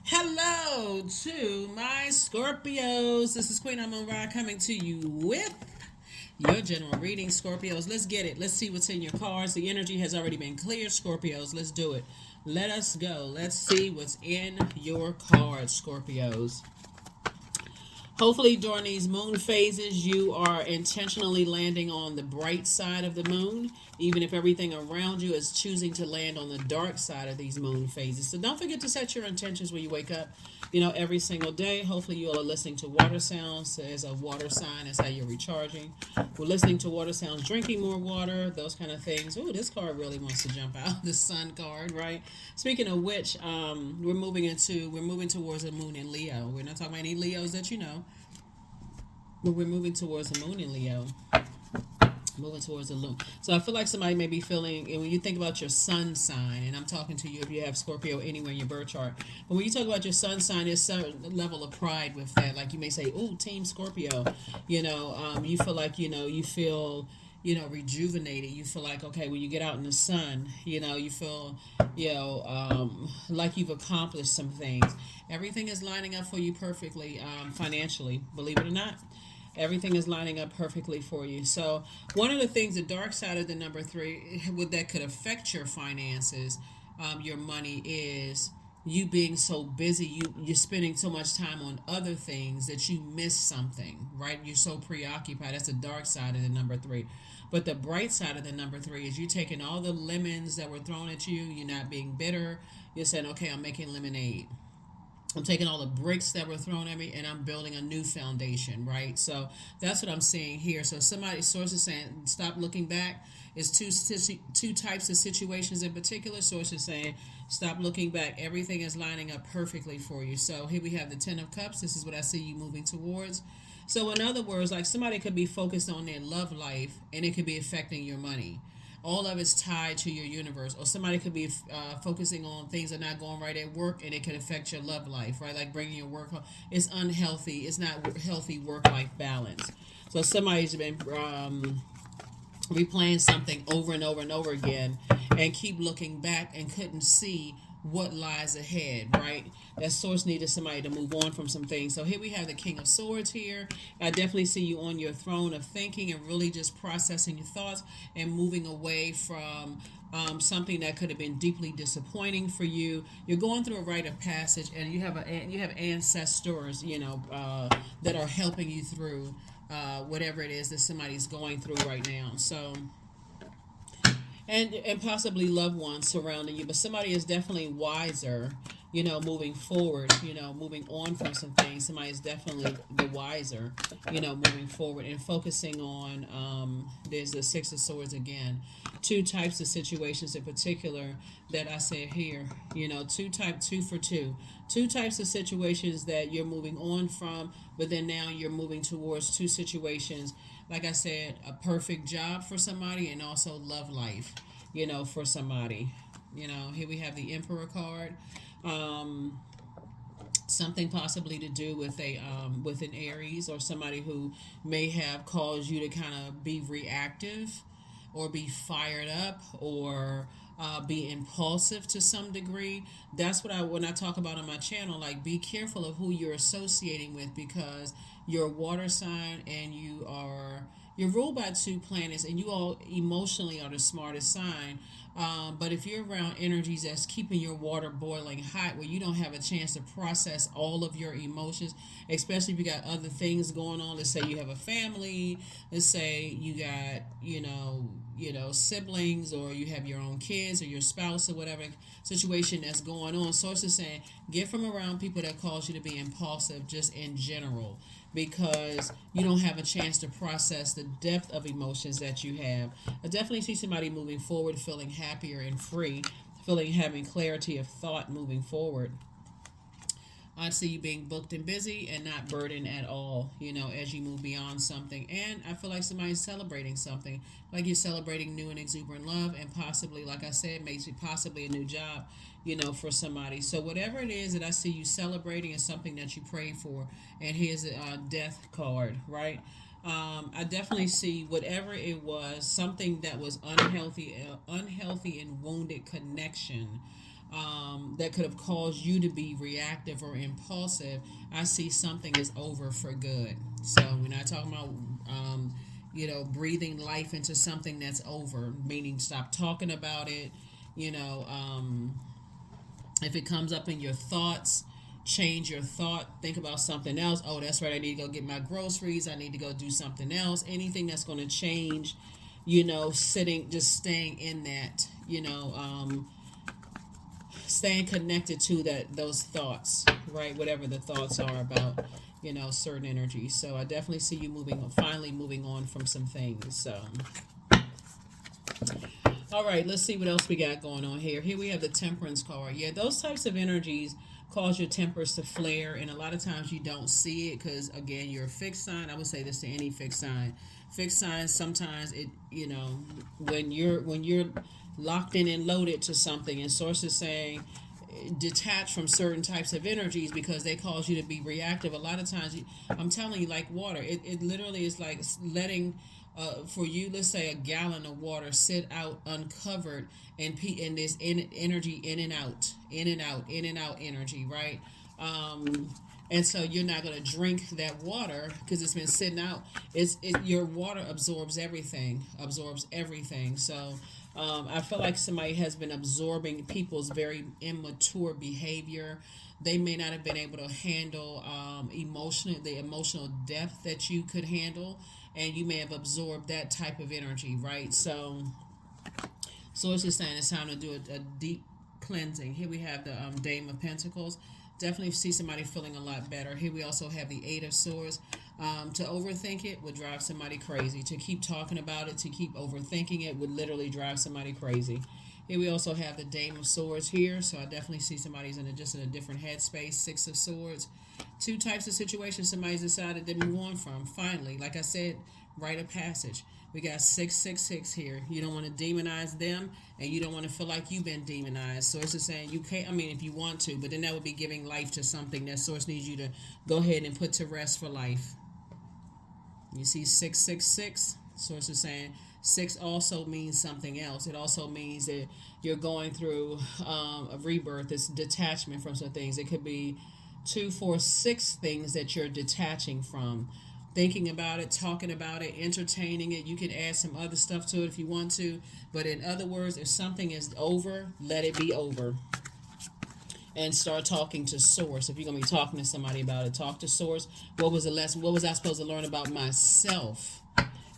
Hello to my Scorpios. This is Queen Amun Ra coming to you with your general reading, Scorpios. Let's get it. Let's see what's in your cards. The energy has already been cleared, Scorpios. Let's do it. Let us go. Let's see what's in your cards, Scorpios. Hopefully, during these moon phases, you are intentionally landing on the bright side of the moon, even if everything around you is choosing to land on the dark side of these moon phases. So, don't forget to set your intentions when you wake up, every single day. Hopefully, you all are listening to water sounds. As a water sign, that's how you're recharging. We're listening to water sounds, drinking more water, those kind of things. Oh, this card really wants to jump out. The sun card, right? Speaking of which, we're moving towards a moon in Leo. We're not talking about any Leos that you know. But we're moving towards the moon in Leo. Moving towards the moon. So I feel like somebody may be feeling, and when you think about your sun sign, and I'm talking to you if you have Scorpio anywhere in your birth chart, but when you talk about your sun sign, there's some level of pride with that. Like you may say, "Ooh, Team Scorpio," you feel like you feel rejuvenated. You feel like, okay, when you get out in the sun, you feel like you've accomplished some things. Everything is lining up for you perfectly, financially, believe it or not. Everything is lining up perfectly for you. So one of the things, the dark side of the number three, that could affect your finances, your money, is you being so busy. You're spending so much time on other things that you miss something, right? You're so preoccupied. That's the dark side of the number three. But the bright side of the number three is you taking all the lemons that were thrown at you. You're not being bitter. You're saying, okay, I'm making lemonade. I'm taking all the bricks that were thrown at me and I'm building a new foundation, right? So that's what I'm seeing here. So somebody, source is saying, stop looking back. It's two types of situations in particular. Source is saying, stop looking back. Everything is lining up perfectly for you. So here we have the Ten of Cups. This is what I see you moving towards. So in other words, like somebody could be focused on their love life and it could be affecting your money. All of it's tied to your universe, or somebody could be focusing on things that are not going right at work and it could affect your love life, right? Like bringing your work home. It's unhealthy. It's not healthy work-life balance. So somebody's been replaying something over and over and over again and keep looking back and couldn't see what lies ahead, right? That source needed somebody to move on from some things. So here we have the King of Swords here. I definitely see you on your throne of thinking and really just processing your thoughts and moving away from something that could have been deeply disappointing for you. You're going through a rite of passage, and you have ancestors, that are helping you through whatever it is that somebody's going through right now. So and possibly loved ones surrounding you, but somebody is definitely wiser, moving forward, moving on from some things. Somebody is definitely the wiser, moving forward and focusing on there's the Six of Swords again. Two types of situations in particular that I said here, two for two types of situations that you're moving on from, but then now you're moving towards two situations, like I said, a perfect job for somebody and also love life, for somebody. Here we have the Emperor card. Um, Something possibly to do with with an Aries or somebody who may have caused you to kind of be reactive or be fired up or be impulsive to some degree. That's what I when I talk about on my channel. Like, be careful of who you're associating with, because you're a water sign and you're ruled by two planets, and you all emotionally are the smartest sign. But if you're around energies that's keeping your water boiling hot, where you don't have a chance to process all of your emotions, especially if you got other things going on. Let's say you have a family. Let's say you got siblings, or you have your own kids or your spouse or whatever situation that's going on. Sources saying get from around people that cause you to be impulsive, just in general, because you don't have a chance to process the depth of emotions that you have. I definitely see somebody moving forward feeling happier and free, feeling having clarity of thought moving forward. I see you being booked and busy and not burdened at all, as you move beyond something. And I feel like somebody's celebrating something, like you're celebrating new and exuberant love, and possibly, like I said, maybe possibly a new job, for somebody. So whatever it is that I see you celebrating is something that you prayed for. And here's a death card, right? I definitely see whatever it was, something that was unhealthy and wounded connection, that could have caused you to be reactive or impulsive, I see something is over for good. So we're not talking about, breathing life into something that's over, meaning stop talking about it. You know, if it comes up in your thoughts, change your thought. Think about something else. Oh, that's right. I need to go get my groceries. I need to go do something else. Anything that's going to change, just staying in that, staying connected to those thoughts, right? Whatever the thoughts are about, certain energies. So I definitely see you finally moving on from some things. So, all right, let's see what else we got going on here. Here we have the Temperance card. Yeah, those types of energies cause your tempers to flare, and a lot of times you don't see it because, again, you're a fixed sign. I would say this to any fixed sign. Fixed signs, sometimes when you're locked in and loaded to something, and source is saying detach from certain types of energies because they cause you to be reactive. A lot of times, I'm telling you, like water, it literally is like letting, for you, let's say a gallon of water sit out uncovered, and this energy in and out, in and out, in and out energy, right? And so you're not going to drink that water because it's been sitting out. Your water absorbs everything. So I feel like somebody has been absorbing people's very immature behavior. They may not have been able to handle the emotional depth that you could handle, and you may have absorbed that type of energy, right? So it's just saying it's time to do a deep cleansing. Here we have the Dame of Pentacles. Definitely see somebody feeling a lot better. Here we also have the Eight of Swords. To overthink it would drive somebody crazy. To keep talking about it, to keep overthinking it would literally drive somebody crazy. Here we also have the Dame of Swords here. So I definitely see somebody's just in a different headspace. Six of Swords. Two types of situations somebody's decided to move on from. Finally, like I said, rite of passage. We got 666 here. You don't want to demonize them, and you don't want to feel like you've been demonized. Source is saying you can't, if you want to, but then that would be giving life to something that Source needs you to go ahead and put to rest for life. You see 666? Source is saying 6 also means something else. It also means that you're going through a rebirth. It's detachment from some things. It could be 2, 4, 6 things that you're detaching from. Thinking about it, talking about it, entertaining it. You can add some other stuff to it if you want to. But in other words, if something is over, let it be over. And start talking to Source. If you're going to be talking to somebody about it, talk to Source. What was the lesson? What was I supposed to learn about myself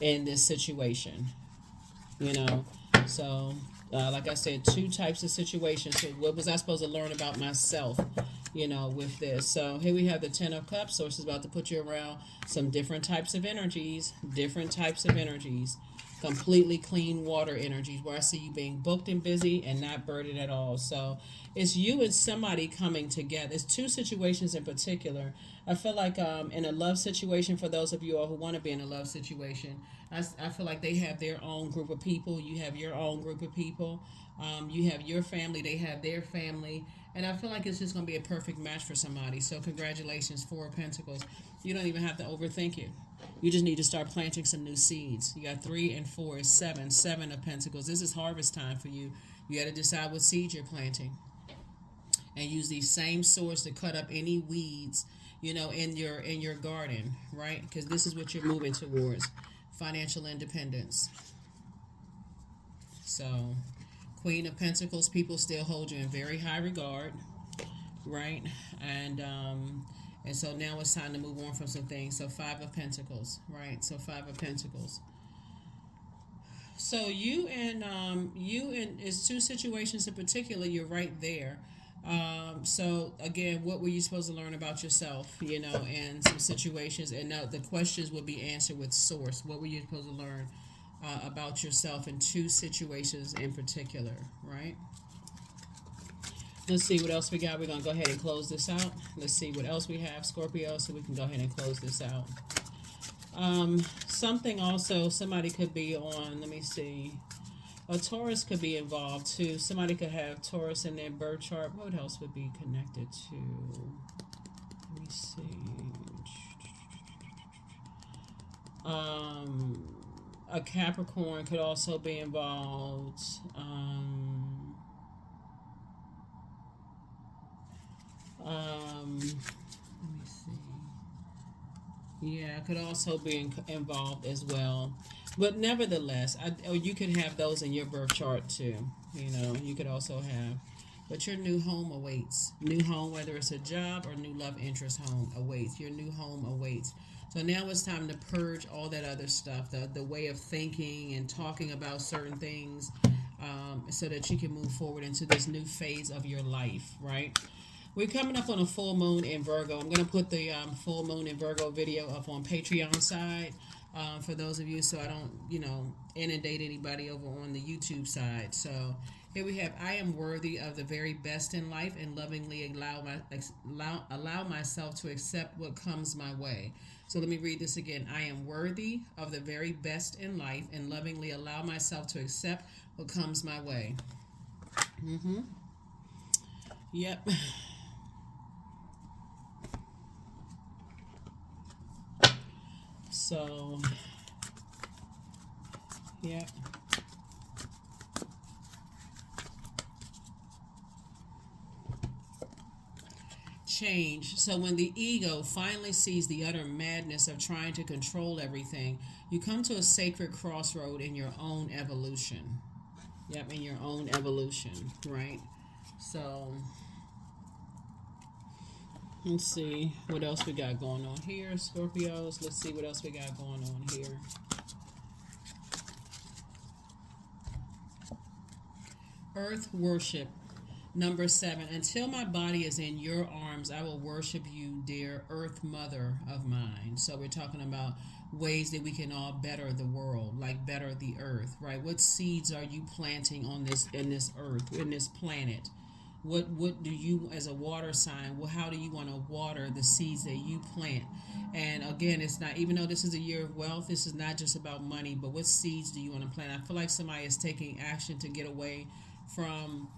in this situation? So like I said, 2 types of situations. So what was I supposed to learn about myself, with this? So here we have the Ten of Cups. Source is about to put you around some different types of energies, completely clean water energies, where I see you being booked and busy and not burdened at all. So it's you and somebody coming together. It's 2 situations in particular. I feel like in a love situation, for those of you all who want to be in a love situation, I feel like they have their own group of people. You have your own group of people. You have your family. They have their family. And I feel like it's just going to be a perfect match for somebody. So congratulations, 4 of Pentacles. You don't even have to overthink it. You just need to start planting some new seeds. You got 3 and 4 is 7. 7 of Pentacles. This is harvest time for you. You got to decide what seeds you're planting. And use these same swords to cut up any weeds, in your garden, right? Because this is what you're moving towards. Financial independence. So, Queen of Pentacles, people still hold you in very high regard, right? And so now it's time to move on from some things. So 5 of Pentacles, right? So 5 of Pentacles. So you and it's 2 situations in particular. You're right there. So again, what were you supposed to learn about yourself? In some situations, and now the questions will be answered with Source. What were you supposed to learn about yourself in 2 situations in particular, right? Let's see what else we got. We're going to go ahead and close this out. Let's see what else we have, Scorpio, so we can go ahead and close this out. Something also, somebody could be on, let me see. A Taurus could be involved too. Somebody could have Taurus in their birth chart. What else would be connected to? Let me see. A Capricorn could also be involved. Yeah, could also be involved as well. But nevertheless, or you can have those in your birth chart too. You know, you could also have. But your new home awaits. New home, whether it's a job or new love interest home, awaits. Your new home awaits. So now it's time to purge all that other stuff, the way of thinking and talking about certain things, so that you can move forward into this new phase of your life, right? We're coming up on a full moon in Virgo. I'm going to put the full moon in Virgo video up on Patreon side, for those of you, so I don't, inundate anybody over on the YouTube side. So here we have, I am worthy of the very best in life and lovingly allow myself to accept what comes my way. So let me read this again. I am worthy of the very best in life and lovingly allow myself to accept what comes my way. Yep. So, yeah. Change. So when the ego finally sees the utter madness of trying to control everything, you come to a sacred crossroad in your own evolution. Yep, in your own evolution, right? So, let's see what else we got going on here, Scorpios. Let's see what else we got going on here. Earth worship. Number 7, until my body is in your arms, I will worship you, dear Earth Mother of mine. So we're talking about ways that we can all better the world, like better the earth, right? What seeds are you planting on this, in this earth, in this planet? What do you, as a water sign, how do you want to water the seeds that you plant? And again, it's not, even though this is a year of wealth, this is not just about money, but what seeds do you want to plant? I feel like somebody is taking action to get away from,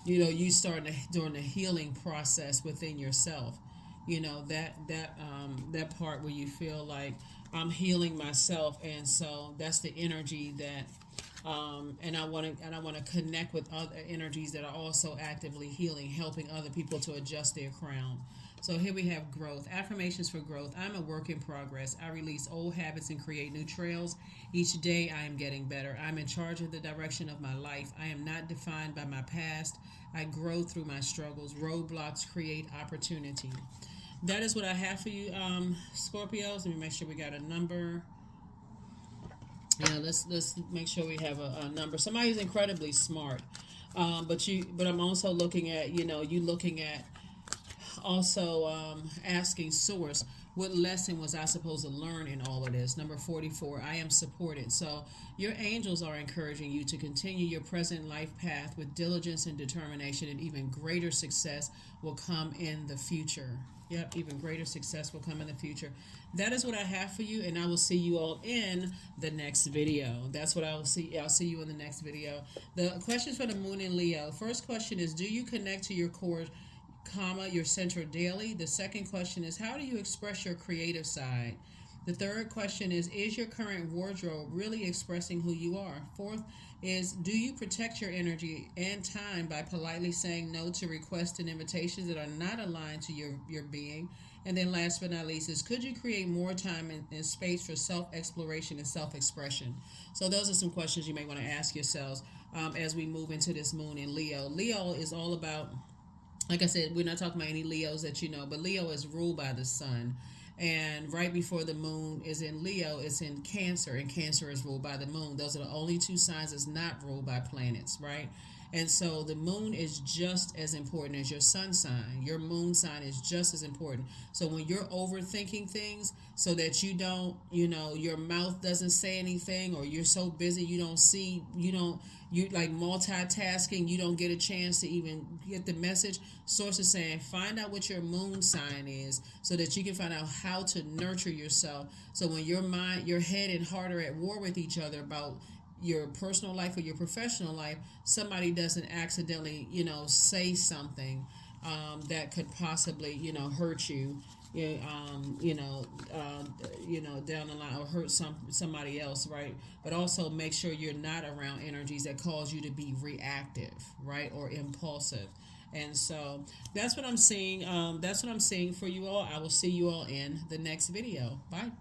you starting during the healing process within yourself. That part where you feel like I'm healing myself, and so that's the energy that, and I want to connect with other energies that are also actively healing, helping other people to adjust their crown. So here we have growth. Affirmations for growth. I'm a work in progress. I release old habits and create new trails. Each day I am getting better. I'm in charge of the direction of my life. I am not defined by my past. I grow through my struggles. Roadblocks create opportunity. That is what I have for you, Scorpios. Let me make sure we got a number. Let's make sure we have a number. Somebody's incredibly smart, but I'm also looking at, you looking at also, asking source, what lesson was I supposed to learn in all of this? Number 44, I am supported. So your angels are encouraging you to continue your present life path with diligence and determination, and even greater success will come in the future. Yep, even greater success will come in the future. That is what I have for you, and I will see you all in the next video. That's what I will see. I'll see you in the next video. The questions for the moon in Leo. First question is, do you connect to your core, your center daily? The second question is, how do you express your creative side? The third question is your current wardrobe really expressing who you are? Fourth is, do you protect your energy and time by politely saying no to requests and invitations that are not aligned to your being? And then last but not least is, could you create more time and space for self-exploration and self-expression? So those are some questions you may want to ask yourselves, as we move into this moon in Leo. Leo is all about, like I said, we're not talking about any Leos that you know, but Leo is ruled by the sun. And right before the moon is in Leo, it's in Cancer, and Cancer is ruled by the moon. Those are the only two signs that's not ruled by planets, right? And so the moon is just as important as your sun sign. Your moon sign is just as important. So when you're overthinking things so that you don't, your mouth doesn't say anything, or you're so busy you don't see, you like multitasking, you don't get a chance to even get the message. Source is saying, find out what your moon sign is so that you can find out how to nurture yourself. So when your head and heart are at war with each other about your personal life or your professional life, somebody doesn't accidentally, say something that could possibly, hurt you, down the line, or hurt somebody else, right? But also make sure you're not around energies that cause you to be reactive, right, or impulsive. And so that's what I'm seeing. That's what I'm seeing for you all. I will see you all in the next video. Bye.